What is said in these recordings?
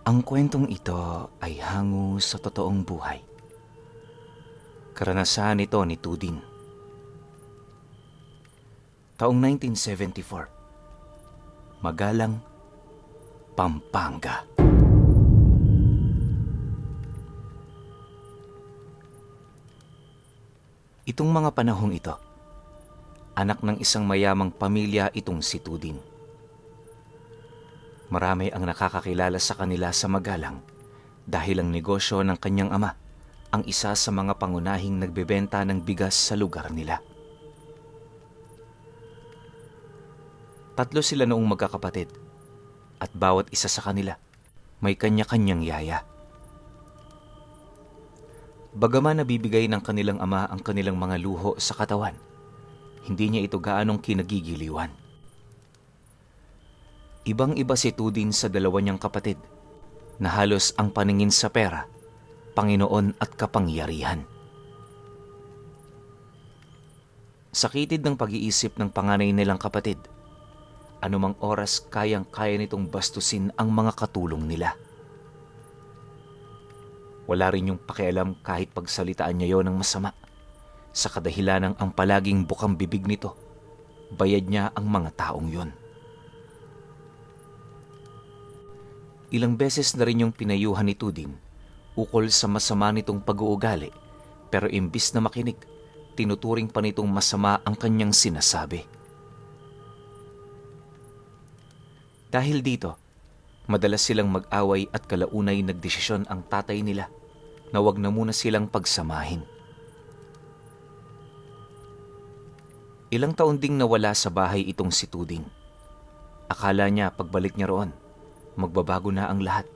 Ang kwentong ito ay hango sa totoong buhay. Karanasan ito ni Tudin. Taong 1974. Magalang, Pampanga. Itong mga panahong ito, anak ng isang mayamang pamilya itong si Tudin. Marami ang nakakakilala sa kanila sa Magalang dahil ang negosyo ng kanyang ama ang isa sa mga pangunahing nagbebenta ng bigas sa lugar nila. Tatlo sila noong magkakapatid at bawat isa sa kanila may kanya-kanyang yaya. Bagaman nabibigay ng kanilang ama ang kanilang mga luho sa katawan, hindi niya ito gaanong kinagigiliwan. Ibang-iba si Tudin sa dalawa niyang kapatid na halos ang paningin sa pera, Panginoon at kapangyarihan. Sakitid ng pag-iisip ng panganay nilang kapatid, anumang oras kayang-kaya nitong bastusin ang mga katulong nila. Wala rin yung pakialam kahit pagsalitaan niya yon ng masama, sa kadahilanang ang palaging bukang bibig nito, bayad niya ang mga taong yon. Ilang beses na rin yung pinayuhan ni Tudin ukol sa masama nitong pag-uugali, pero imbis na makinig, tinuturing pa nitong masama ang kanyang sinasabi. Dahil dito, madalas silang mag-away at kalaunay nagdesisyon ang tatay nila na wag na muna silang pagsamahin. Ilang taon ding nawala sa bahay itong si Tudin. Akala niya pagbalik niya roon, magbabago na ang lahat.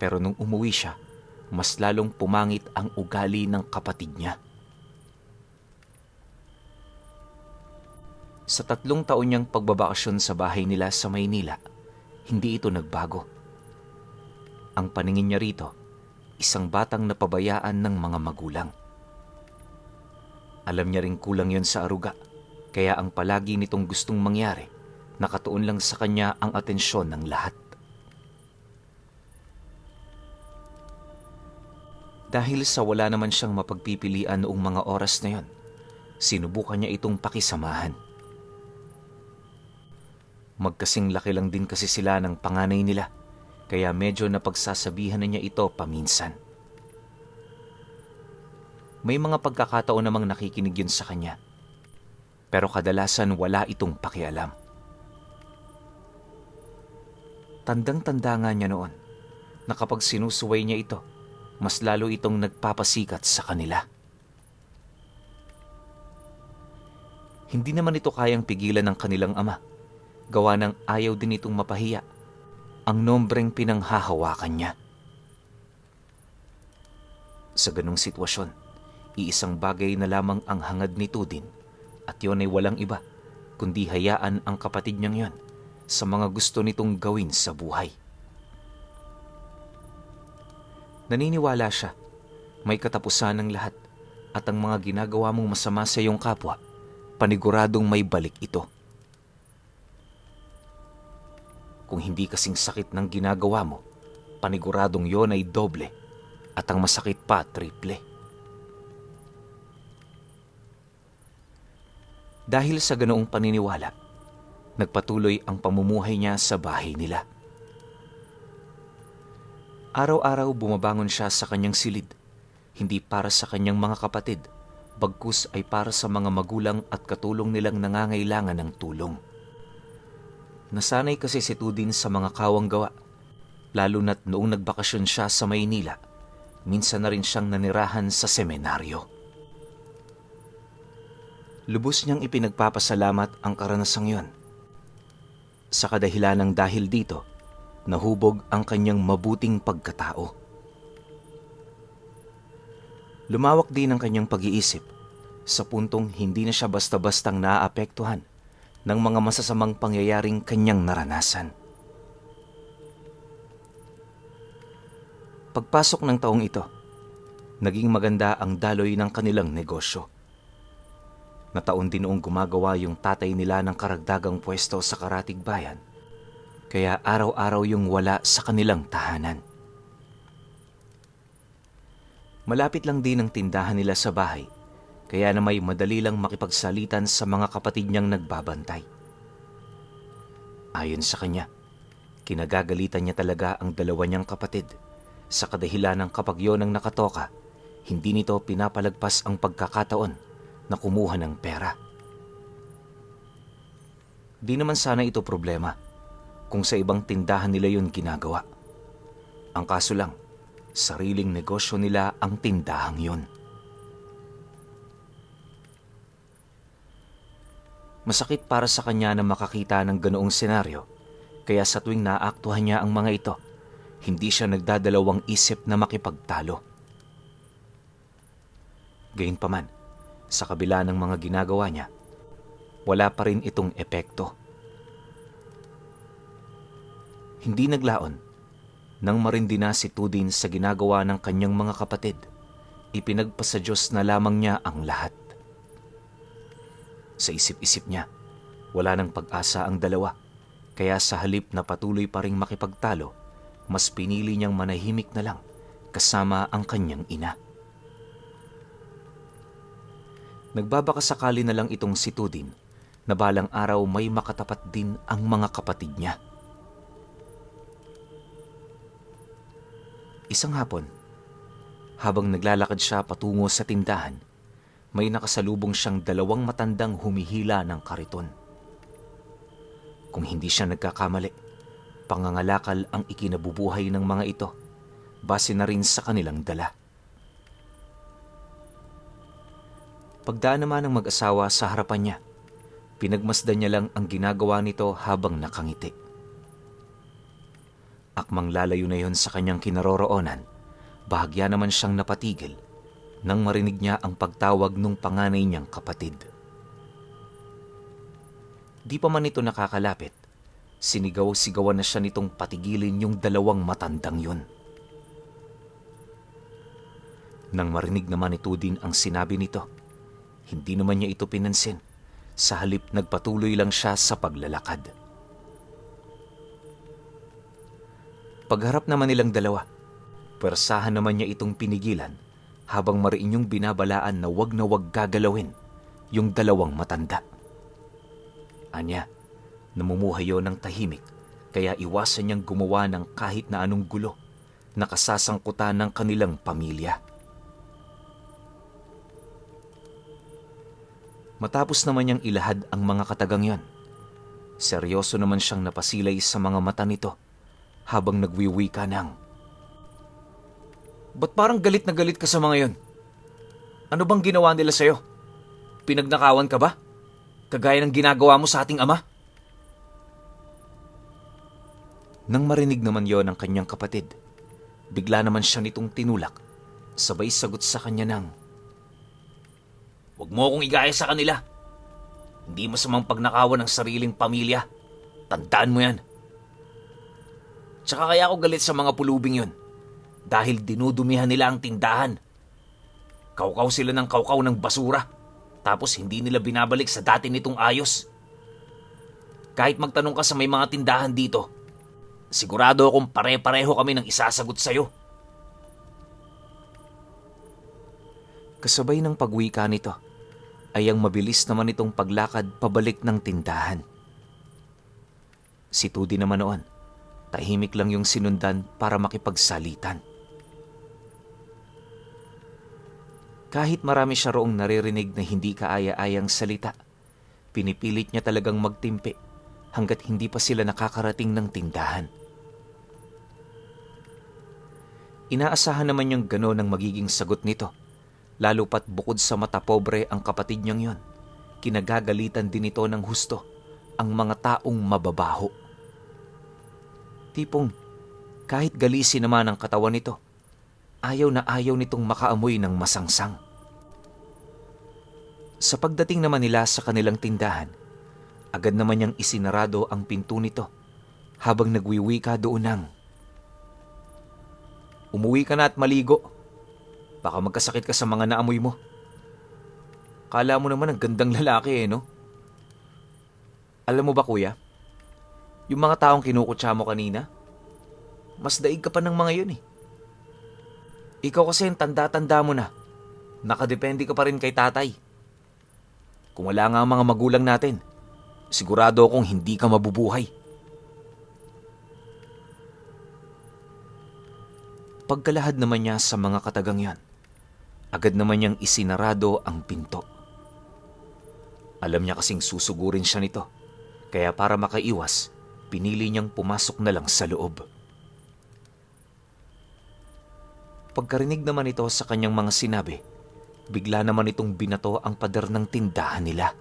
Pero nung umuwi siya, mas lalong pumangit ang ugali ng kapatid niya. Sa 3 taon niyang pagbabakasyon sa bahay nila sa Maynila, hindi ito nagbago. Ang paningin niya rito, isang batang napabayaan ng mga magulang. Alam niya ring kulang yon sa aruga, kaya ang palagi nitong gustong mangyari, nakatuon lang sa kanya ang atensyon ng lahat. Dahil sa wala naman siyang mapagpipilian noong mga oras na yon, sinubukan niya itong pakisamahan. Magkasing laki lang din kasi sila ng panganay nila, kaya medyo napagsasabihan na niya ito paminsan. May mga pagkakataon namang nakikinig yun sa kanya, pero kadalasan wala itong pakialam. Tandang-tanda nga niya noon na kapag sinusuway niya ito, mas lalo itong nagpapasikat sa kanila. Hindi naman ito kayang pigilan ng kanilang ama, gawa ng ayaw din itong mapahiya ang nombreng pinanghahawakan niya. Sa ganong sitwasyon, iisang bagay na lamang ang hangad ni Tudin, at yun ay walang iba kundi hayaan ang kapatid niyang yon sa mga gusto nitong gawin sa buhay. Naniniwala siya, may katapusan ng lahat, at ang mga ginagawa mong masama sa iyong kapwa, paniguradong may balik ito. Kung hindi kasing sakit ng ginagawa mo, paniguradong yon ay doble, at ang masakit pa triple. Dahil sa ganoong paniniwala, nagpatuloy ang pamumuhay niya sa bahay nila. Araw-araw bumabangon siya sa kanyang silid, hindi para sa kanyang mga kapatid, bagkus ay para sa mga magulang at katulong nilang nangangailangan ng tulong. Nasanay kasi si Tudin sa mga kawang gawa, lalo na't noong nagbakasyon siya sa Maynila, minsan na rin siyang nanirahan sa semenaryo. Lubos niyang ipinagpapasalamat ang karanasang yon. Sa kadahilanang dahil dito, nahubog ang kanyang mabuting pagkatao. Lumawak din ang kanyang pag-iisip sa puntong hindi na siya basta-bastang naaapektuhan ng mga masasamang pangyayaring kanyang naranasan. Pagpasok ng taong ito, naging maganda ang daloy ng kanilang negosyo. Nataon din noong gumagawa yung tatay nila ng karagdagang pwesto sa Karatig Bayan, kaya araw-araw yung wala sa kanilang tahanan. Malapit lang din ang tindahan nila sa bahay, kaya na may madali lang makipagsalitan sa mga kapatid niyang nagbabantay. Ayon sa kanya, kinagagalitan niya talaga ang dalawa niyang kapatid sa kadahilan ng kapag yon ang nakatoka, hindi nito pinapalagpas ang pagkakataon na kumuha ng pera. Di naman sana ito problema kung sa ibang tindahan nila yun ginagawa. Ang kaso lang, sariling negosyo nila ang tindahang yun. Masakit para sa kanya na makakita ng ganoong senaryo, kaya sa tuwing naaktuhan niya ang mga ito, hindi siya nagdadalawang isip na makipagtalo. Gayunpaman, sa kabila ng mga ginagawa niya, wala pa rin itong epekto. Hindi naglaon, nang marindi na si Tudin sa ginagawa ng kanyang mga kapatid, ipinagpasa Diyos na lamang niya ang lahat. Sa isip-isip niya, wala nang pag-asa ang dalawa, kaya sa halip na patuloy pa ring makipagtalo, mas pinili niyang manahimik na lang kasama ang kanyang ina. Nagbabakasakali na lang itong si Tudin na balang araw may makatapat din ang mga kapatid niya. Isang hapon, habang naglalakad siya patungo sa tindahan, may nakasalubong siyang dalawang matandang humihila ng kariton. Kung hindi siya nagkakamali, pangangalakal ang ikinabubuhay ng mga ito, base na rin sa kanilang dala. Pagdaan naman ng mag-asawa sa harapan niya, pinagmasdan niya lang ang ginagawa nito habang nakangiti. Akmang lalayo na yon sa kanyang kinaroroonan, bahagya naman siyang napatigil nang marinig niya ang pagtawag ng panganay niyang kapatid. Di pa man ito nakakalapit, sinigaw-sigawan na siya nitong patigilin yung dalawang matandang yun. Nang marinig naman ito din ang sinabi nito, hindi naman niya ito pinansin. Sa halip nagpatuloy lang siya sa paglalakad. Pagharap naman nilang dalawa, pwersahan naman niya itong pinigilan habang mariin yung binabalaan na wag gagalawin yung dalawang matanda. Anya, namumuhay yun ng tahimik, kaya iwasan niyang gumawa ng kahit na anong gulo na kasasangkutan ng kanilang pamilya. Matapos naman niyang ilahad ang mga katagang yon, seryoso naman siyang napasilay sa mga mata nito habang nagwiwika ng, "Ba't parang galit na galit ka sa mga yon? Ano bang ginawa nila sa'yo? Pinagnakawan ka ba? Kagaya ng ginagawa mo sa ating ama?" Nang marinig naman yon ng kanyang kapatid, bigla naman siya nitong tinulak, sabay sagot sa kanya ng, "Huwag mo akong igaya sa kanila. Hindi masamang pagnakawan ng sariling pamilya. Tandaan mo yan. Tsaka kaya ako galit sa mga pulubing yun, dahil dinudumihan nila ang tindahan. Kaukaw sila ng kaukaw ng basura, tapos hindi nila binabalik sa dati nitong ayos. Kahit magtanong ka sa may mga tindahan dito, sigurado akong pare-pareho kami ng isasagot sa'yo." Kasabay ng pagwika nito, ay ang mabilis naman itong paglakad pabalik ng tindahan. Si Tudi naman noon, tahimik lang yung sinundan para makipagsalitan. Kahit marami siya roong naririnig na hindi kaaya-ayang salita, pinipilit niya talagang magtimpi hanggat hindi pa sila nakakarating ng tindahan. Inaasahan naman niyang gano'n ang magiging sagot nito. Lalo pat bukod sa mata pobre ang kapatid niyang yon, kinagagalitan din ito ng husto ang mga taong mababaho. Tipong kahit galisin naman ang katawan nito, ayaw na ayaw nitong makaamoy ng masangsang. Sa pagdating naman nila sa kanilang tindahan, agad naman niyang isinarado ang pinto nito habang nagwiwika doon ng, "Umuwi ka na at maligo. Baka magkasakit ka sa mga naamoy mo. Kala mo naman ang gandang lalaki no? Alam mo ba kuya, yung mga taong kinukutsa mo kanina, mas daig ka pa ng mga yun eh." Ikaw kasi ang tanda-tanda mo na. Nakadepende ka pa rin kay tatay. Kung wala nga ang mga magulang natin, sigurado akong hindi ka mabubuhay. Pagkalahad naman niya sa mga katagang yan, agad naman niyang isinarado ang pinto. Alam niya kasing susugurin siya nito, kaya para makaiwas, pinili niyang pumasok na lang sa loob. Pagkarinig naman ito sa kanyang mga sinabi, bigla naman itong binato ang pader ng tindahan nila.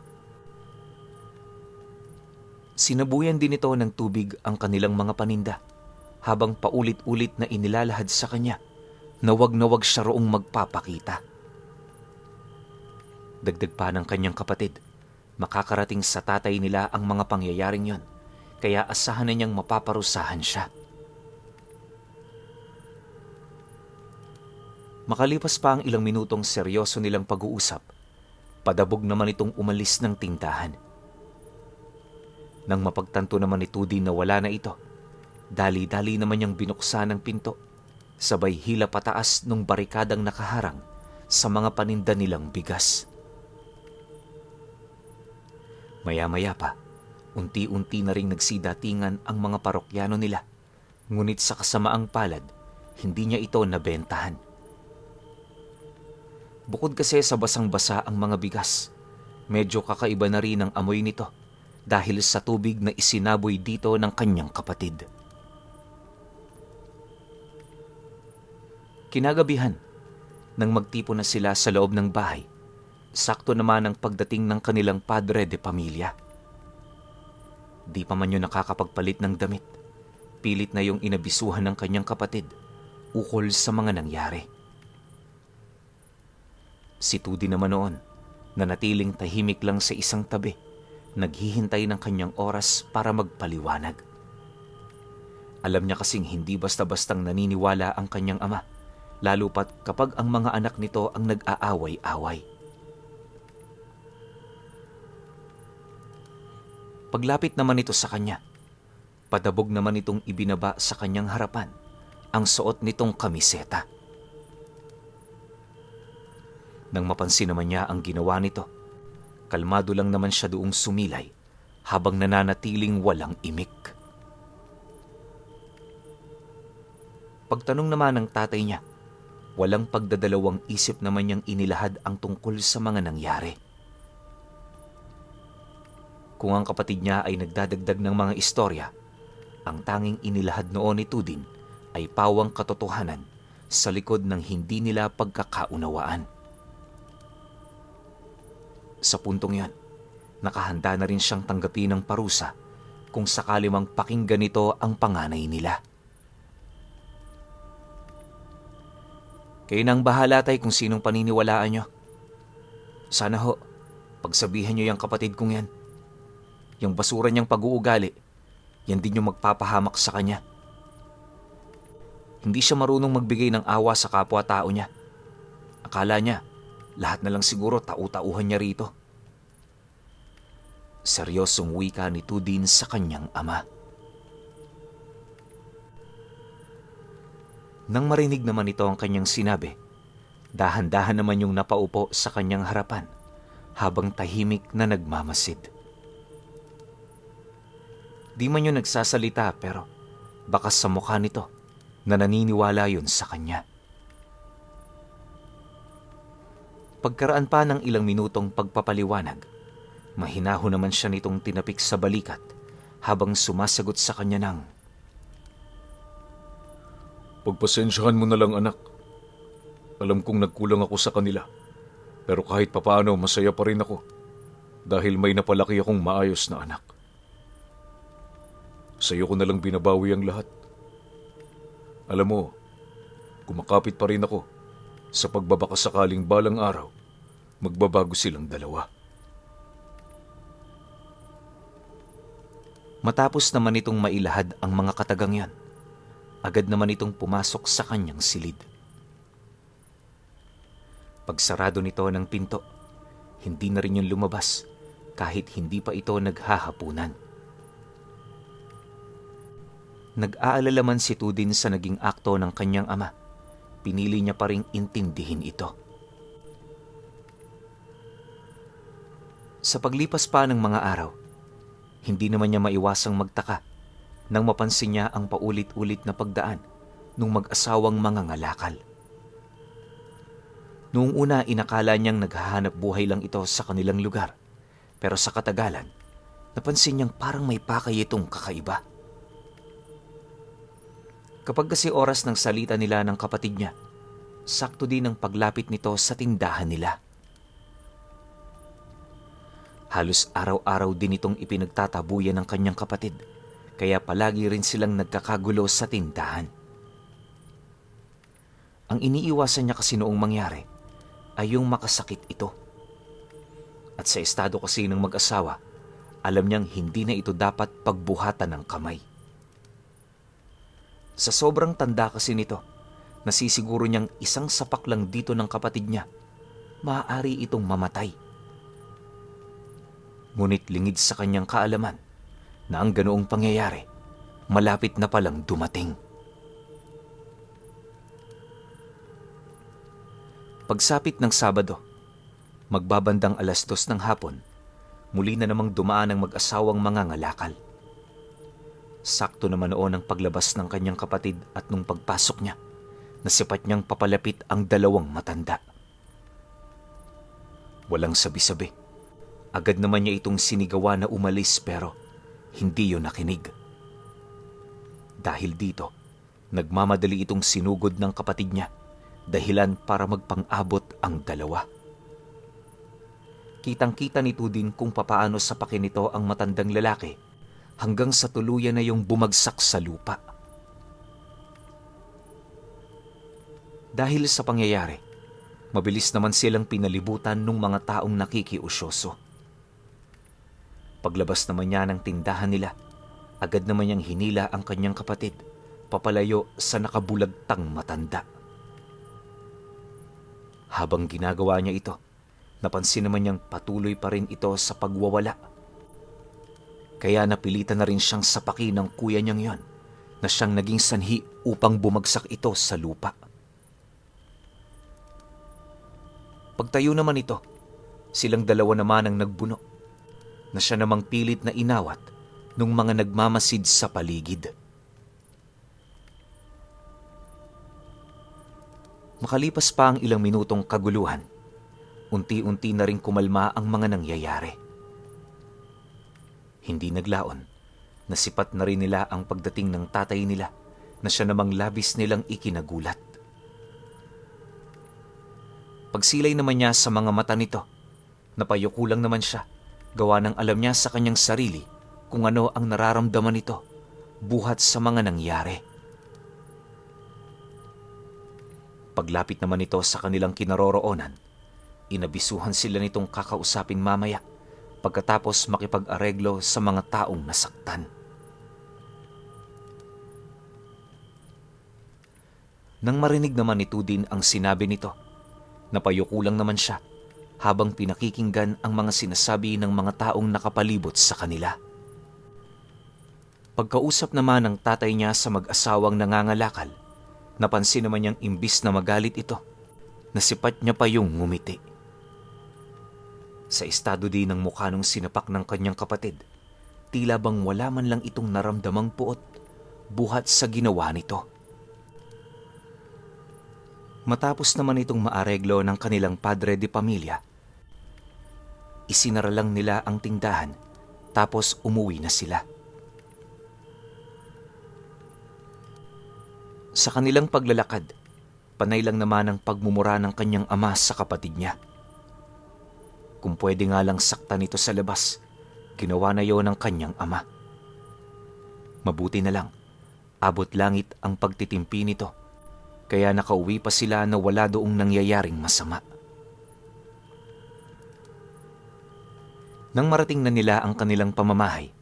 Sinabuyan din ito ng tubig ang kanilang mga paninda, habang paulit-ulit na inilalahad sa kanya na wag siya roong magpapakita. Dagdag pa ng kanyang kapatid, makakarating sa tatay nila ang mga pangyayaring yon, kaya asahan na niyang mapaparusahan siya. Makalipas pa ang ilang minutong seryoso nilang pag-uusap, padabog naman itong umalis ng tindahan. Nang mapagtanto naman ni Tudi na wala na ito, dali-dali naman niyang binuksan ang pinto, sabay hila pataas nung barikadang nakaharang sa mga paninda nilang bigas. Maya-maya pa, unti-unti na ring nagsidatingan ang mga parokyano nila, ngunit sa kasamaang palad, hindi niya ito nabentahan. Bukod kasi sa basang-basa ang mga bigas, medyo kakaiba na rin ang amoy nito dahil sa tubig na isinaboy dito ng kanyang kapatid. Kinagabihan, nang magtipon na sila sa loob ng bahay, sakto naman ang pagdating ng kanilang padre de pamilya. Di pa man yun nakakapagpalit ng damit, pilit na yung inabisuhan ng kanyang kapatid ukol sa mga nangyari. Si Tudi naman noon, nanatiling tahimik lang sa isang tabi, naghihintay ng kanyang oras para magpaliwanag. Alam niya kasing hindi basta-bastang naniniwala ang kanyang ama, lalo pat kapag ang mga anak nito ang nag-aaway-away. Paglapit naman ito sa kanya, padabog naman itong ibinaba sa kanyang harapan ang suot nitong kamiseta. Nang mapansin naman niya ang ginawa nito, kalmado lang naman siya doong sumilay habang nananatiling walang imik. Pagtanong naman ng tatay niya, walang pagdadalawang isip naman niyang inilahad ang tungkol sa mga nangyari. Kung ang kapatid niya ay nagdadagdag ng mga istorya, ang tanging inilahad noon ni Tudin ay pawang katotohanan sa likod ng hindi nila pagkakaunawaan. Sa puntong yan, nakahanda na rin siyang tanggapin ng parusa kung sakali mang pakinggan nito ang panganay nila. Kayo nang bahala tay kung sinong paniniwalaan nyo. Sana ho, pagsabihan nyo yung kapatid kong yan. Yung basura niyang pag-uugali, yan din yung magpapahamak sa kanya. Hindi siya marunong magbigay ng awa sa kapwa-tao niya. Akala niya, lahat na lang siguro tau-tauhan niya rito. Seryosong wika ni Tudin sa kanyang ama. Nang marinig naman ito ang kanyang sinabi, dahan-dahan naman yung napaupo sa kanyang harapan habang tahimik na nagmamasid. Di man yun nagsasalita pero baka sa mukha nito na naniniwala yun sa kanya. Pagkaraan pa ng ilang minutong pagpapaliwanag, mahinaho naman siya nitong tinapik sa balikat habang sumasagot sa kanya ng, "Pagpasensyahan mo na lang, anak. Alam kong nagkulang ako sa kanila, pero kahit papaano masaya pa rin ako dahil may napalaki akong maayos na anak. Sa iyo ko na lang binabawi ang lahat. Alam mo, kumakapit pa rin ako sa pagbabakasakaling balang araw, magbabago silang dalawa." Matapos naman itong mailahad ang mga katagang yan, agad naman itong pumasok sa kanyang silid. Pagsarado nito ng pinto, hindi na rin yung lumabas kahit hindi pa ito naghahapunan. Nag-aalala man si Tudin sa naging akto ng kanyang ama, pinili niya pa ring intindihin ito. Sa paglipas pa ng mga araw, hindi naman niya maiwasang magtaka nang mapansin niya ang paulit-ulit na pagdaan ng mag-asawang mga ngalakal. Noong una, inakala niyang naghahanap buhay lang ito sa kanilang lugar, pero sa katagalan, napansin niyang parang may pakay itong kakaiba. Kapag kasi oras ng salita nila ng kapatid niya, sakto din ang paglapit nito sa tindahan nila. Halos araw-araw din itong ipinagtatabuyan ng kanyang kapatid, kaya palagi rin silang nagkakagulo sa tindahan. Ang iniiwasan niya kasi noong mangyari ay yung makasakit ito. At sa estado kasi ng mag-asawa, alam niyang hindi na ito dapat pagbuhatan ng kamay. Sa sobrang tanda kasi nito, nasisiguro niyang isang sapak lang dito ng kapatid niya, maaari itong mamatay. Ngunit lingid sa kanyang kaalaman na ang ganoong pangyayari, malapit na palang dumating. Pagsapit ng Sabado, magbabandang 2:00 ng hapon, muli na namang dumaan ang mag-asawang mga ngalakal. Sakto naman noon ang paglabas ng kanyang kapatid at nung pagpasok niya, nasipat niyang papalapit ang dalawang matanda. Walang sabi-sabi. Agad naman niya itong sinigawa na umalis pero hindi yun nakinig. Dahil dito, nagmamadali itong sinugod ng kapatid niya, dahilan para magpang-abot ang dalawa. Kitang-kita nito din kung papaano sapakin nito ang matandang lalaki hanggang sa tuluyan na yung bumagsak sa lupa. Dahil sa pangyayari, mabilis naman silang pinalibutan ng mga taong nakikiusyoso. Paglabas naman niya ng tindahan nila, agad naman niyang hinila ang kanyang kapatid papalayo sa nakabulagtang matanda. Habang ginagawa niya ito, napansin naman niyang patuloy pa rin ito sa pagwawala. Kaya napilitan na rin siyang sapakin ng kuya niyang yon na siyang naging sanhi upang bumagsak ito sa lupa. Pagtayo naman ito, silang dalawa naman ang nagbuno na siya namang pilit na inawat nung mga nagmamasid sa paligid. Makalipas pa ang ilang minutong kaguluhan, unti-unti na rin kumalma ang mga nangyayari. Hindi naglaon, nasipat na rin nila ang pagdating ng tatay nila na siya namang labis nilang ikinagulat. Pagsilay naman niya sa mga mata nito, napayuko lang naman siya, gawa ng alam niya sa kanyang sarili kung ano ang nararamdaman nito buhat sa mga nangyari. Paglapit naman ito sa kanilang kinaroroonan, inabisuhan sila nitong kakausapin mamaya pagkatapos makipag-areglo sa mga taong nasaktan. Nang marinig naman ito din ang sinabi nito, napayuko lang naman siya habang pinakikinggan ang mga sinasabi ng mga taong nakapalibot sa kanila. Pagkausap naman ng tatay niya sa mag-asawang nangangalakal, napansin naman niyang imbis na magalit ito, nasipat niya pa yung ngumiti. Sa estado din ng mukha nung sinapak ng kanyang kapatid, tila bang wala man lang itong naramdamang puot buhat sa ginawa nito. Matapos naman itong maareglo ng kanilang padre de pamilya, isinara lang nila ang tindahan tapos umuwi na sila. Sa kanilang paglalakad, panay lang naman ang pagmumura ng kanyang ama sa kapatid niya. Kung pwede nga lang saktan ito sa labas, ginawa na yon ng kanyang ama. Mabuti na lang, abot langit ang pagtitimpi nito, kaya nakauwi pa sila na wala doong nangyayaring masama. Nang marating na nila ang kanilang pamamahay,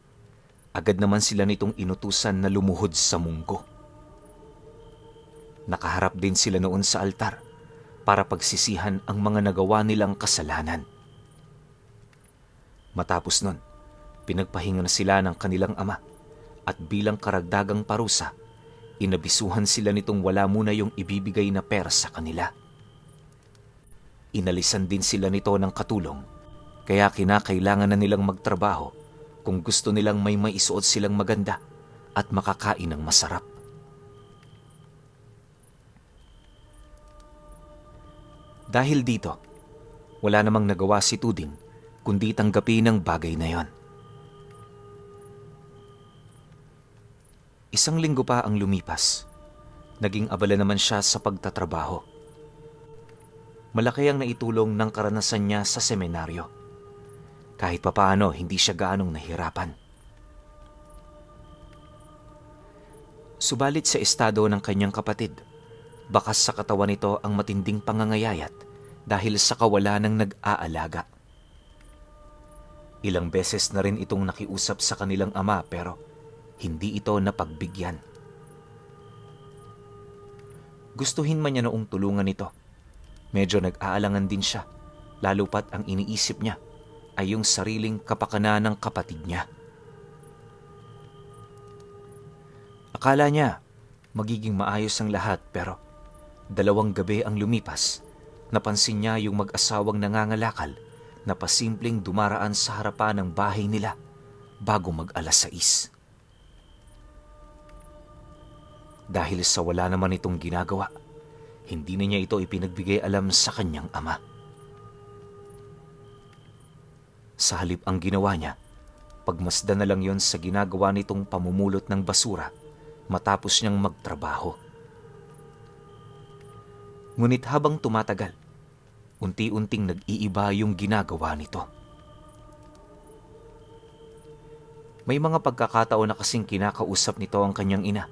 agad naman sila nitong inutusan na lumuhod sa munggo. Nakaharap din sila noon sa altar para pagsisihan ang mga nagawa nilang kasalanan. Matapos nun, pinagpahinga na sila ng kanilang ama at bilang karagdagang parusa, Inabisuhan sila nitong wala muna yung ibibigay na pera sa kanila. Inalisan din sila nito ng katulong, kaya kinakailangan na nilang magtrabaho kung gusto nilang may maisuot silang maganda at makakain ng masarap. Dahil dito, wala namang nagawa si Tuding kundi tanggapin ang bagay na yon. Isang linggo pa ang lumipas. Naging abala naman siya sa pagtatrabaho. Malaki ang naitulong ng karanasan niya sa seminaryo. Kahit papaano, hindi siya gaanong nahirapan. Subalit sa estado ng kanyang kapatid, bakas sa katawan nito ang matinding pangangayayat dahil sa kawalan ng nag-aalaga. Ilang beses na rin itong nakiusap sa kanilang ama pero hindi ito napagbigyan. Gustuhin man niya noong tulungan ito. Medyo nag-aalangan din siya, lalo pat ang iniisip niya ay yung sariling kapakanan ng kapatid niya. Akala niya magiging maayos ang lahat pero 2 gabi ang lumipas, napansin niya yung mag-asawang nangangalakal na pasimpleng dumaraan sa harapan ng bahay nila bago mag-alas 6. Dahil sa wala naman itong ginagawa, hindi na niya ito ipinagbigay alam sa kanyang ama. Sa halip ang ginawa niya, pagmasdan na lang yon sa ginagawa nitong pamumulot ng basura matapos niyang magtrabaho. Ngunit habang tumatagal, unti-unting nag-iiba yung ginagawa nito. May mga pagkakataon na kasing kinakausap nito ang kanyang ina.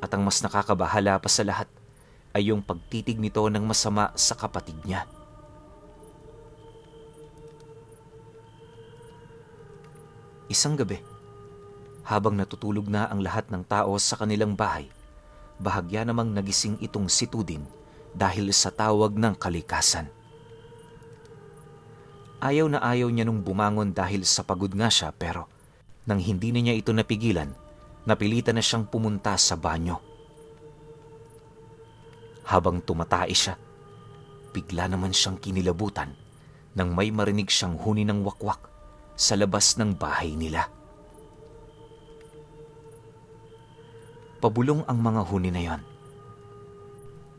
At ang mas nakakabahala pa sa lahat ay yung pagtitig nito ng masama sa kapatid niya. Isang gabi, habang natutulog na ang lahat ng tao sa kanilang bahay, bahagya namang nagising itong si Tuding dahil sa tawag ng kalikasan. Ayaw na ayaw niya nung bumangon dahil sa pagod nga siya pero nang hindi na niya ito napigilan, napilitan na siyang pumunta sa banyo. Habang tumatay siya, bigla naman siyang kinilabutan nang may marinig siyang huni ng wakwak sa labas ng bahay nila. Pabulong ang mga huni na yon,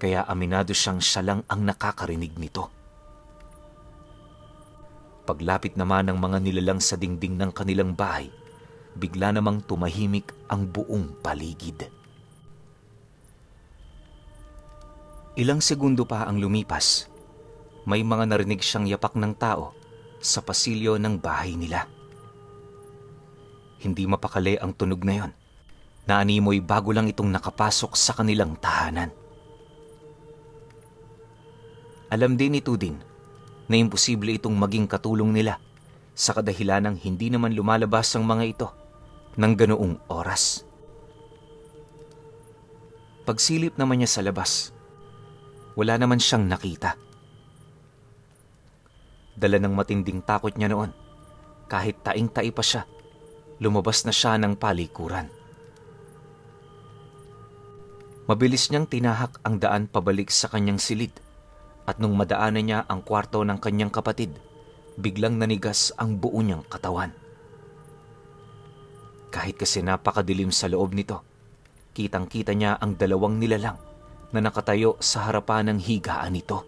kaya aminado siyang siya lang ang nakakarinig nito. Paglapit naman ng mga nilalang sa dingding ng kanilang bahay, bigla namang tumahimik ang buong paligid. Ilang segundo pa ang lumipas, may mga narinig siyang yapak ng tao sa pasilyo ng bahay nila. Hindi mapakali ang tunog na yon. Naanimoy bago lang itong nakapasok sa kanilang tahanan. Alam din ni Tuding na imposible itong maging katulong nila sa kadahilanang hindi naman lumalabas ang mga ito ng ganoong oras. Pagsilip naman niya sa labas, wala naman siyang nakita. Dala ng matinding takot niya noon, kahit taing-tai pa siya, lumabas na siya ng palikuran. Mabilis niyang tinahak ang daan pabalik sa kanyang silid at nung madaanan niya ang kwarto ng kanyang kapatid, biglang nanigas ang buo niyang katawan. Kahit kasi napakadilim sa loob nito, kitang-kita niya ang 2 nilalang na nakatayo sa harapan ng higaan nito.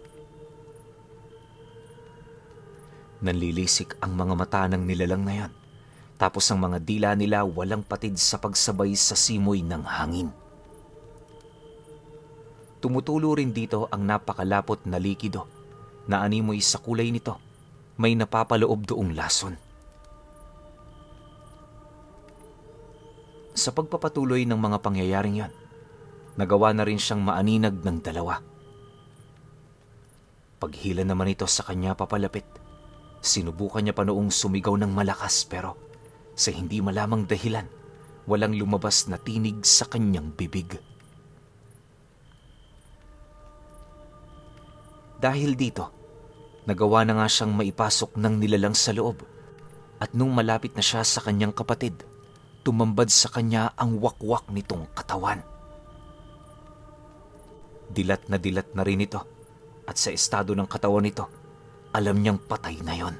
Nanlilisik ang mga mata ng nilalang na yan, tapos ang mga dila nila walang patid sa pagsabay sa simoy ng hangin. Tumutulo rin dito ang napakalapot na likido na animoy sa kulay nito, may napapaloob doong lason. Sa pagpapatuloy ng mga pangyayaring yan, nagawa na rin siyang maaninag ng 2. Paghila naman ito sa kanya papalapit, sinubukan niya pa noong sumigaw ng malakas pero sa hindi malamang dahilan, walang lumabas na tinig sa kanyang bibig. Dahil dito, nagawa na nga siyang maipasok ng nilalang sa loob at nung malapit na siya sa kanyang kapatid, tumambad sa kanya ang wakwak nitong katawan. Dilat na rin ito at sa estado ng katawan nito, alam niyang patay na yon.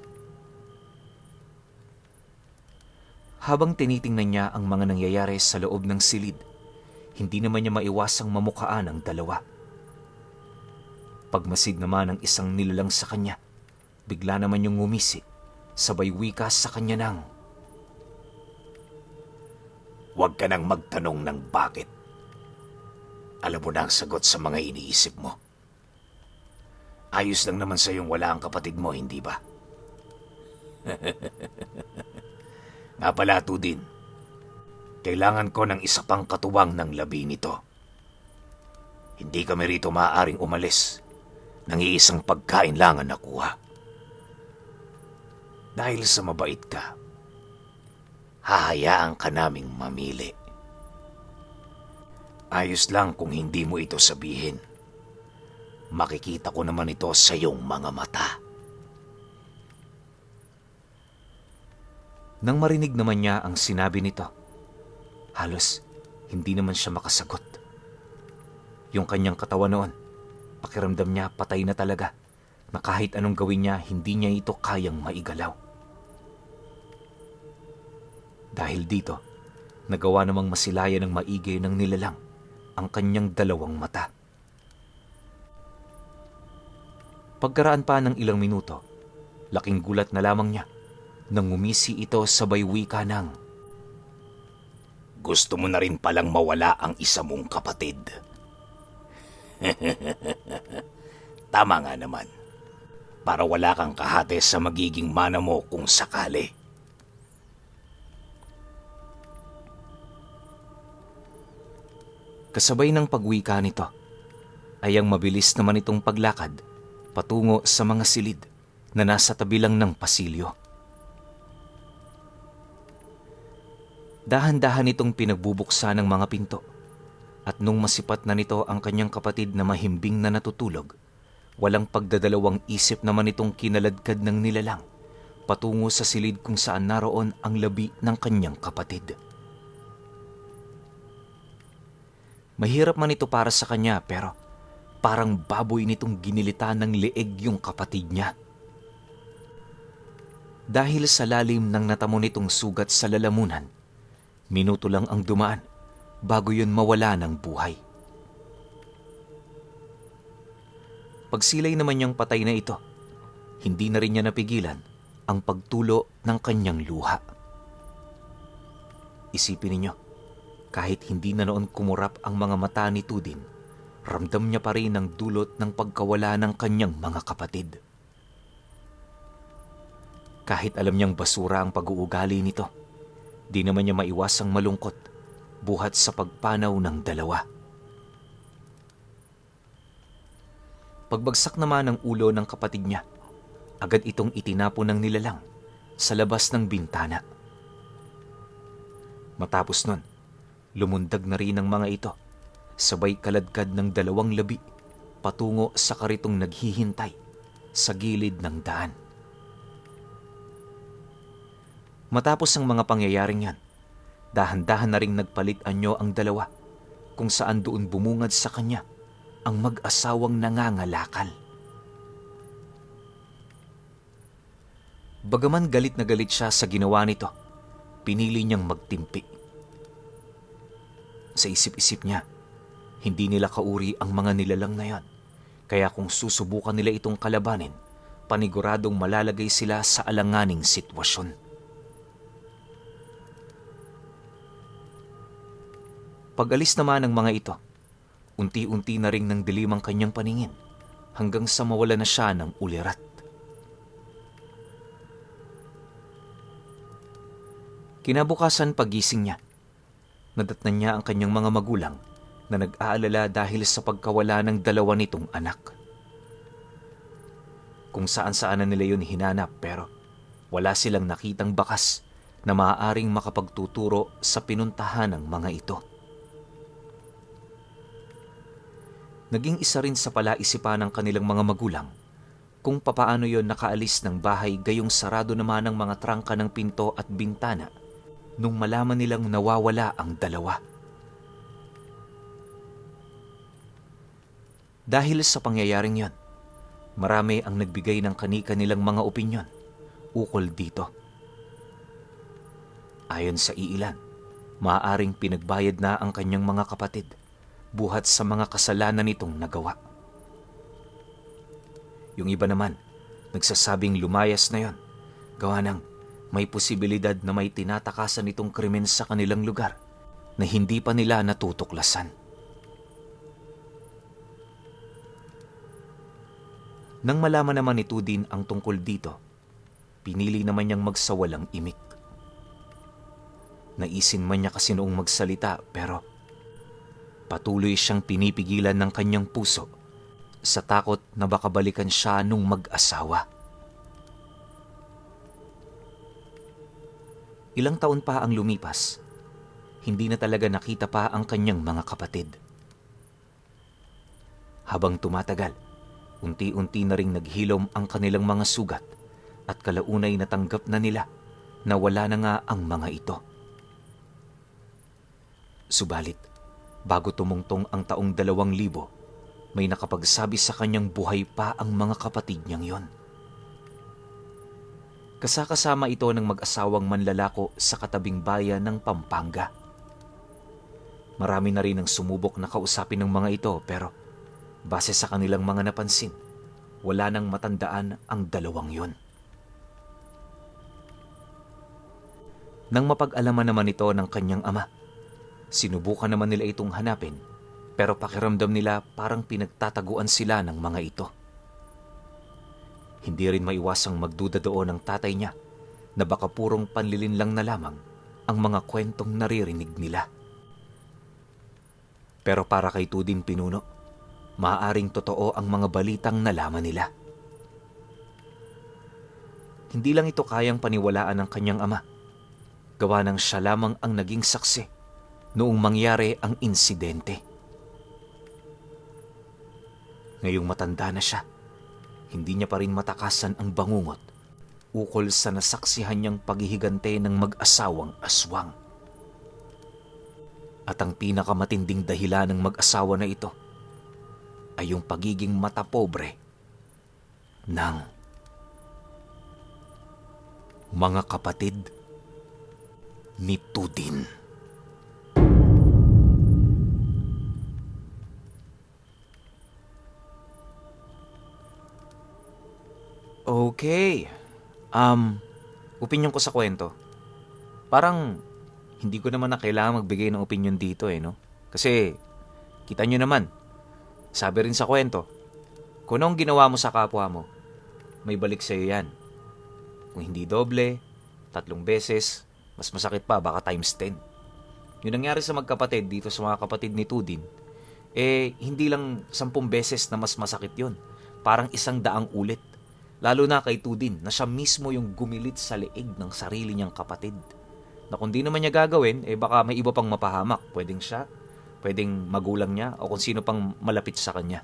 Habang tinitingnan niya ang mga nangyayari sa loob ng silid, hindi naman niya maiwasang mamukhaan ang dalawa. Pagmasid naman ng isang nilalang sa kanya, bigla naman yung ngumisi, sabay wika sa kanya ng, Huwag ka nang magtanong ng bakit. Alam mo na ang sagot sa mga iniisip mo. Ayos lang naman sa iyong wala ang kapatid mo, hindi ba? Nga pala, Tudin. Kailangan ko ng isa pang katuwang ng labi nito. Hindi kami rito maaaring umalis nang iisang pagkain lang ang nakuha. Dahil sa mabait ka, hahayaan ka naming mamili. Ayos lang kung hindi mo ito sabihin. Makikita ko naman ito sa iyong mga mata. nang marinig naman niya ang sinabi nito, halos hindi naman siya makasagot. Yung kanyang katawan noon, pakiramdam niya patay na talaga, na kahit anong gawin niya, hindi niya ito kayang maigalaw. Dahil dito, nagawa namang masilayan ng maigi ng nilalang ang kanyang dalawang mata. Pagkaraan pa ng ilang minuto, laking gulat na lamang niya nang ngumisi ito sabay wika ng, Gusto mo na rin palang mawala ang isa mong kapatid. Tama nga naman. Para wala kang kahate sa magiging mana mo kung sakali. Kasabay ng pagwika nito, ay ang mabilis naman itong paglakad patungo sa mga silid na nasa tabi lang ng pasilyo. Dahan-dahan itong pinagbubuksan ng mga pinto, at nung masipat na nito ang kanyang kapatid na mahimbing na natutulog, walang pagdadalawang isip naman itong kinaladkad ng nilalang patungo sa silid kung saan naroon ang labi ng kanyang kapatid. Mahirap man ito para sa kanya, pero parang baboy nitong ginilitan ng leeg yung kapatid niya. Dahil sa lalim ng natamo nitong sugat sa lalamunan, minuto lang ang dumaan bago yun mawala ng buhay. Pagsilay naman niyang patay na ito, hindi na rin niya napigilan ang pagtulo ng kanyang luha. Isipin ninyo, kahit hindi na noon kumurap ang mga mata ni Tudin, ramdam niya pa rin ang dulot ng pagkawala ng kanyang mga kapatid. Kahit alam niyang basura ang pag-uugali nito, di naman niya maiwasang malungkot buhat sa pagpanaw ng dalawa. Pagbagsak naman ng ulo ng kapatid niya, agad itong itinapon ng nilalang sa labas ng bintana. Matapos nun, lumundag na rin ang mga ito, sabay kaladkad ng dalawang labi patungo sa karitong naghihintay sa gilid ng daan. Matapos ang mga pangyayaring yan, dahan-dahan na ring nagpalit anyo ang dalawa, kung saan doon bumungad sa kanya ang mag-asawang nangangalakal. Bagaman galit na galit siya sa ginawa nito, pinili niyang magtimpi. Sa isip-isip niya, hindi nila kauri ang mga nilalang na yan, kaya kung susubukan nila itong kalabanin, paniguradong malalagay sila sa alanganing sitwasyon. Pag-alis naman ng mga ito, unti-unti na ring nang dilim ang kanyang paningin hanggang sa mawala na siya ng ulirat. Kinabukasan pagising niya, nadatnan niya ang kanyang mga magulang na nag-aalala dahil sa pagkawala ng dalawa nitong anak. Kung saan-saan na nila yun hinanap, pero wala silang nakitang bakas na maaaring makapagtuturo sa pinuntahan ng mga ito. Naging isa rin sa palaisipan ng kanilang mga magulang kung papaano yon nakaalis ng bahay gayong sarado naman ang mga trangka ng pinto at bintana nung malaman nilang nawawala ang dalawa. Dahil sa pangyayaring yon, marami ang nagbigay ng kani-kanilang mga opinyon ukol dito. Ayon sa iilan, maaaring pinagbayad na ang kanyang mga kapatid buhat sa mga kasalanan nitong nagawa. Yung iba naman, nagsasabing lumayas na yon, gawa ng may posibilidad na may tinatakasan nitong krimen sa kanilang lugar na hindi pa nila natutuklasan. Nang malaman naman ni Tudin ang tungkol dito, pinili naman niyang magsawalang imik. Naisin man niya kasi noong magsalita pero patuloy siyang pinipigilan ng kanyang puso sa takot na baka balikan siya nung mag-asawa. Ilang taon pa ang lumipas, hindi na talaga nakita pa ang kanyang mga kapatid. Habang tumatagal, unti-unti na ring naghilom ang kanilang mga sugat at kalaunay natanggap na nila na wala na nga ang mga ito. Subalit, bago tumungtong ang taong 2000, may nakapagsabi sa kanyang buhay pa ang mga kapatid niyang yon. Kasakasama ito ng mag-asawang manlalako sa katabing bayan ng Pampanga. Marami na rin ang sumubok na kausapin ng mga ito pero base sa kanilang mga napansin, wala nang matandaan ang dalawang yon. Nang mapag-alaman naman ito ng kanyang ama, sinubukan naman nila itong hanapin pero pakiramdam nila parang pinagtataguan sila ng mga ito. Hindi rin maiwasang magduda doon ng tatay niya na baka purong panlilin lang na lamang ang mga kwentong naririnig nila. Pero para kay Tudin Pinuno, maaaring totoo ang mga balitang nalaman nila. Hindi lang ito kayang paniwalaan ng kanyang ama, gawa ng siya lamang ang naging saksi noong mangyari ang insidente. Ngayong matanda na siya, hindi niya pa rin matakasan ang bangungot ukol sa nasaksihan niyang paghihigante ng mag-asawang aswang. At ang pinakamatinding dahilan ng mag-asawa na ito ay yung pagiging matapobre ng mga kapatid ni Tudin. Okay. Opinyon ko sa kwento. Parang hindi ko naman na kailangan magbigay ng opinyon dito no? Kasi kita nyo naman, sabi rin sa kwento, kung anong ginawa mo sa kapwa mo, may balik sa'yo yan. Kung hindi doble, 3 beses, mas masakit pa, baka times 10. Yung nangyari sa magkapatid dito sa mga kapatid ni Tudin, hindi lang 10 beses na mas masakit yon. Parang 100 ulit. Lalo na kay Tudin na siya mismo yung gumilit sa leeg ng sarili niyang kapatid. Na kung di naman niya gagawin, baka may iba pang mapahamak. Pwedeng siya, pwedeng magulang niya, o kung sino pang malapit sa kanya.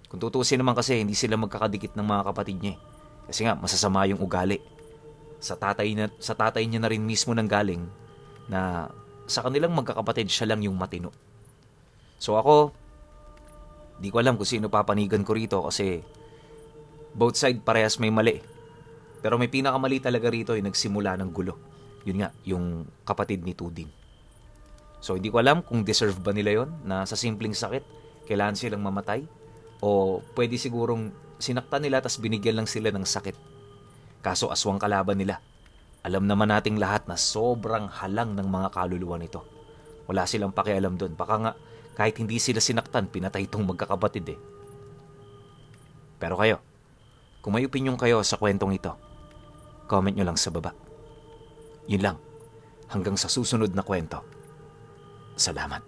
Kung tutusin naman kasi, hindi sila magkakadikit ng mga kapatid niya. Kasi nga, masasama yung ugali. Sa tatay niya na rin mismo nang galing na sa kanilang magkakapatid, siya lang yung matino. So ako, di ko alam kung sino papanigan ko rito kasi both side parehas may mali. Pero may pinakamali talaga rito yung nagsimula ng gulo. Yun nga, yung kapatid ni Tudin. So hindi ko alam kung deserve ba nila yon na sa simpleng sakit, kailangan silang mamatay. O pwede sigurong sinaktan nila tas binigyan lang sila ng sakit. Kaso aswang kalaban nila. Alam naman nating lahat na sobrang halang ng mga kaluluwa nito. Wala silang pakialam doon. Baka nga kahit hindi sila sinaktan, pinatay itong magkakapatid Pero kayo, kung may opinyon kayo sa kwentong ito, comment nyo lang sa baba. Yun lang. Hanggang sa susunod na kwento. Salamat.